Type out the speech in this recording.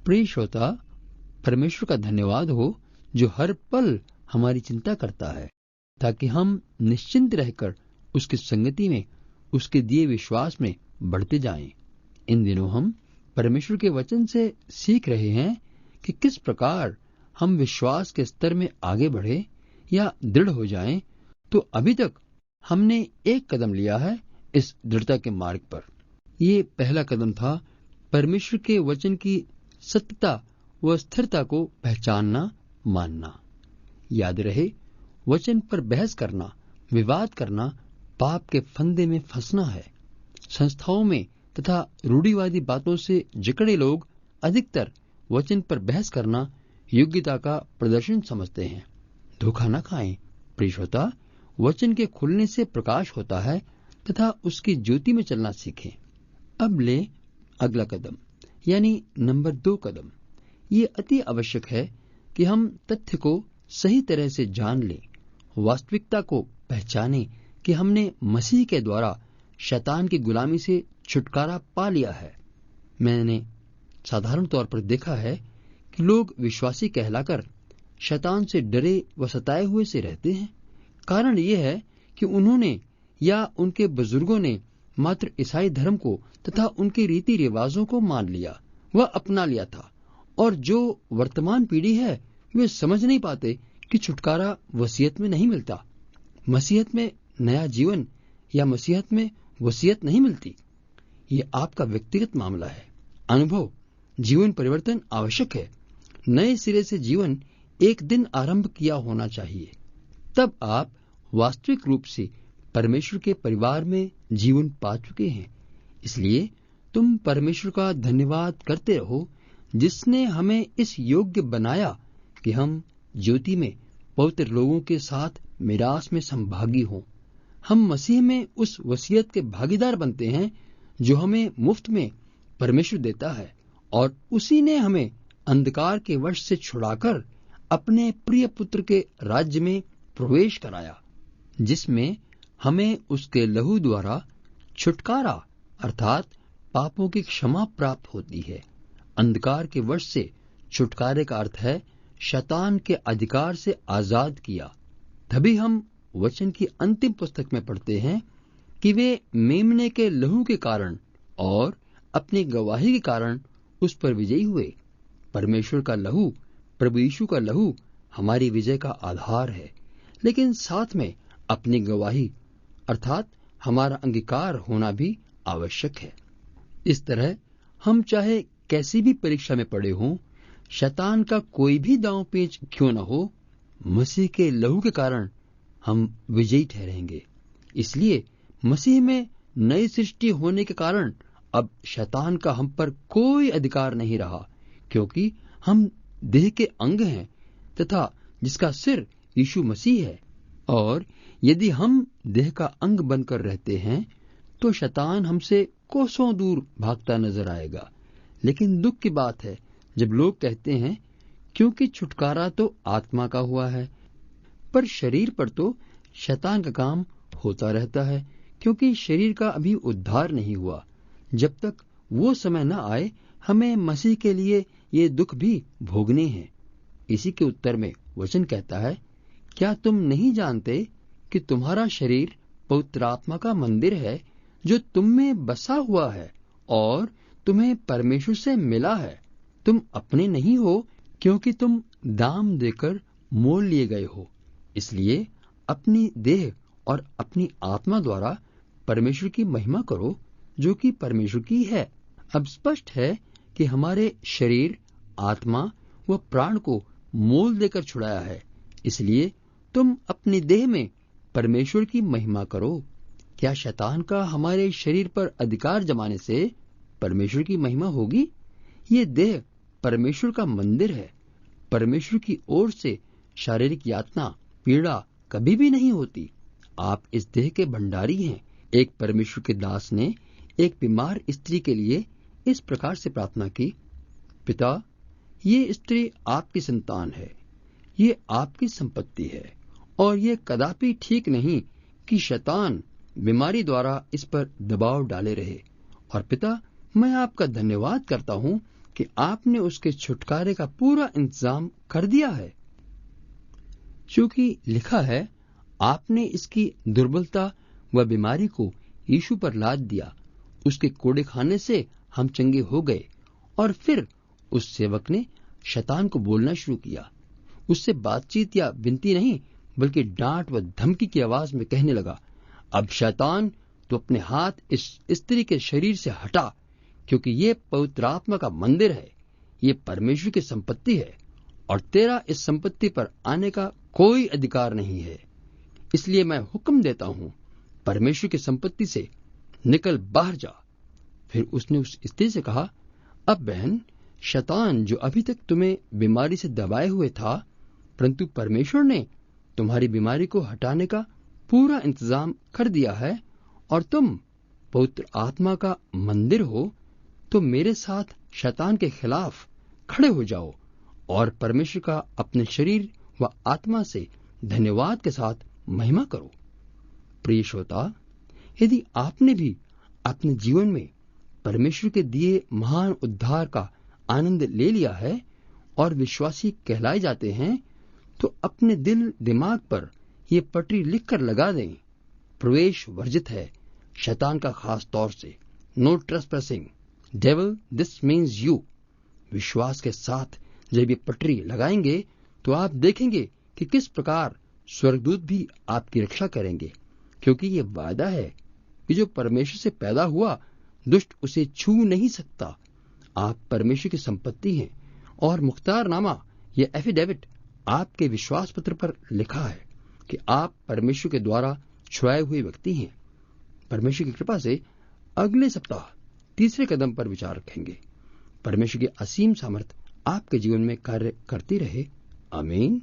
प्रिय श्रोता, परमेश्वर का धन्यवाद हो जो हर पल हमारी चिंता करता है, ताकि हम निश्चिंत रहकर उसकी संगति में, उसके दिए विश्वास में बढ़ते जाएं। इन दिनों हम परमेश्वर के वचन से सीख रहे हैं कि किस प्रकार हम विश्वास के स्तर में आगे बढ़े या दृढ़ हो जाएं। तो अभी तक हमने एक कदम लिया है इस दृढ़ता के मार्ग पर। ये पहला कदम था परमेश्वर के वचन की सत्यता व स्थिरता को पहचानना, मानना। याद रहे, वचन पर बहस करना, विवाद करना पाप के फंदे में फंसना है। संस्थाओं में तथा रूढ़िवादी बातों से जकड़े लोग अधिकतर वचन पर बहस करना योग्यता का प्रदर्शन समझते हैं। धोखा न खाएं प्रिय श्रोता, वचन के खुलने से प्रकाश होता है तथा उसकी ज्योति में चलना सीखें। अब ले अगला कदम, यानी नंबर 2 कदम। ये अति आवश्यक है कि हम तथ्य को सही तरह से जान लें, वास्तविकता को पहचानें कि हमने मसीह के द्वारा शैतान की गुलामी से छुटकारा पा लिया है। मैंने साधारण तौर पर देखा है कि लोग विश्वासी कहलाकर शैतान से डरे व सताए हुए से रहते हैं। कारण यह है कि उन्होंने या उनके बुजुर्गों ने मात्र ईसाई धर्म को तथा उनके रीति रिवाजों को मान लिया व अपना लिया था, और जो वर्तमान पीढ़ी है वे समझ नहीं पाते कि छुटकारा वसीयत में नहीं मिलता। मसीहत में नया जीवन या मसीहत में वसीयत नहीं मिलती। ये आपका व्यक्तिगत मामला है। अनुभव, जीवन परिवर्तन आवश्यक है। नए सिरे से जीवन एक दिन आरंभ किया होना चाहिए। तब आप वास्तविक रूप से परमेश्वर के परिवार में जीवन पा चुके हैं। इसलिए तुम परमेश्वर का धन्यवाद करते रहो, जिसने हमें इस योग्य बनाया कि हम ज्योति में पवित्र लोगों के साथ मिरास में संभागी हों। हम मसीह में उस वसीयत के भागीदार बनते हैं जो हमें मुफ्त में परमेश्वर देता है, और उसी ने हमें अंधकार के वश से छुड़ाकर अपने प्रिय पुत्र के राज्य में प्रवेश कराया, जिसमें हमें उसके लहू द्वारा छुटकारा अर्थात पापों की क्षमा प्राप्त होती है। अंधकार के वश से छुटकारे का अर्थ है शैतान के अधिकार से आजाद किया। तभी हम वचन की अंतिम पुस्तक में पढ़ते हैं कि वे मेमने के लहू के कारण और अपनी गवाही के कारण उस पर विजयी हुए। परमेश्वर का लहू, प्रभु यीशु का लहू हमारी विजय का आधार है, लेकिन साथ में अपनी गवाही अर्थात हमारा अंगीकार होना भी आवश्यक है। इस तरह हम चाहे कैसी भी परीक्षा में पड़े हों, शैतान का कोई भी दांव पेच क्यों न हो, मसीह के लहू के कारण हम विजयी ठहरेंगे। इसलिए मसीह में नई सृष्टि होने के कारण अब शैतान का हम पर कोई अधिकार नहीं रहा, क्योंकि हम देह के अंग हैं तथा जिसका सिर यीशु मसीह है। और यदि हम देह का अंग बनकर रहते हैं तो शैतान हमसे कोसों दूर भागता नजर आएगा। लेकिन दुख की बात है जब लोग कहते हैं क्योंकि छुटकारा तो आत्मा का हुआ है, पर शरीर पर तो शैतान का काम होता रहता है, क्योंकि शरीर का अभी उद्धार नहीं हुआ। जब तक वो समय न आए हमें मसीह के लिए ये दुख भी भोगने हैं। इसी के उत्तर में वचन कहता है, क्या तुम नहीं जानते कि तुम्हारा शरीर पवित्र आत्मा का मंदिर है जो तुम में बसा हुआ है और तुम्हें परमेश्वर से मिला है। तुम अपने नहीं हो, क्योंकि तुम दाम देकर मोल लिए गए हो। इसलिए अपनी देह और अपनी आत्मा द्वारा परमेश्वर की महिमा करो जो कि परमेश्वर की है। अब स्पष्ट है कि हमारे शरीर, आत्मा व प्राण को मोल देकर छुड़ाया है। इसलिए तुम अपनी देह में परमेश्वर की महिमा करो। क्या शैतान का हमारे शरीर पर अधिकार जमाने से परमेश्वर की महिमा होगी? ये देह परमेश्वर का मंदिर है। परमेश्वर की ओर से शारीरिक यातना, पीड़ा कभी भी नहीं होती। आप इस देह के भंडारी हैं। एक परमेश्वर के दास ने एक बीमार स्त्री के लिए इस प्रकार से प्रार्थना की, पिता, ये स्त्री आपकी संतान है, ये आपकी संपत्ति है, और ये कदापि ठीक नहीं कि शैतान बीमारी द्वारा इस पर दबाव डाले रहे। और पिता, मैं आपका धन्यवाद करता हूँ कि आपने उसके छुटकारे का पूरा इंतजाम कर दिया है। क्योंकि लिखा है, आपने इसकी दुर्बलता व बीमारी को यीशु पर लाद दिया, उसके कोड़े खाने से हम चंगे हो गए। और फिर उस सेवक ने शैतान को बोलना शुरू किया। उससे बातचीत या विनती नहीं, बल्कि डांट व धमकी की आवाज में कहने लगा, अब शैतान, तो अपने हाथ इस स्त्री के शरीर से हटा, क्योंकि ये पवित्र आत्मा का मंदिर है, ये परमेश्वर की संपत्ति है और तेरा इस संपत्ति पर आने का कोई अधिकार नहीं है। इसलिए मैं हुक्म देता हूं, परमेश्वर की संपत्ति से निकल बाहर जा। फिर उसने उस स्त्री से कहा, अब बहन, शैतान जो अभी तक तुम्हें बीमारी से दबाए हुए था, परंतु परमेश्वर ने तुम्हारी बीमारी को हटाने का पूरा इंतजाम कर दिया है और तुम पवित्र आत्मा का मंदिर हो, तो मेरे साथ शैतान के खिलाफ खड़े हो जाओ और परमेश्वर का अपने शरीर व आत्मा से धन्यवाद के साथ महिमा करो। प्रिय श्रोता, यदि आपने भी अपने जीवन में परमेश्वर के दिए महान उद्धार का आनंद ले लिया है और विश्वासी कहलाए जाते हैं, तो अपने दिल दिमाग पर यह पटरी लिखकर लगा दें, प्रवेश वर्जित है शैतान का, खास तौर से no trespassing, devil this means you. विश्वास के साथ जब ये पटरी लगाएंगे तो आप देखेंगे कि किस प्रकार स्वर्गदूत भी आपकी रक्षा करेंगे, क्योंकि ये वादा है कि जो परमेश्वर से पैदा हुआ दुष्ट उसे छू नहीं सकता। आप परमेश्वर की संपत्ति हैं और मुख्तारनामा या एफिडेविट आपके विश्वास पत्र पर लिखा है कि आप परमेश्वर के द्वारा छुड़ाए हुए व्यक्ति हैं। परमेश्वर की कृपा से अगले सप्ताह तीसरे कदम पर विचार रखेंगे। परमेश्वर की असीम सामर्थ आपके जीवन में कार्य करती रहे। आमीन।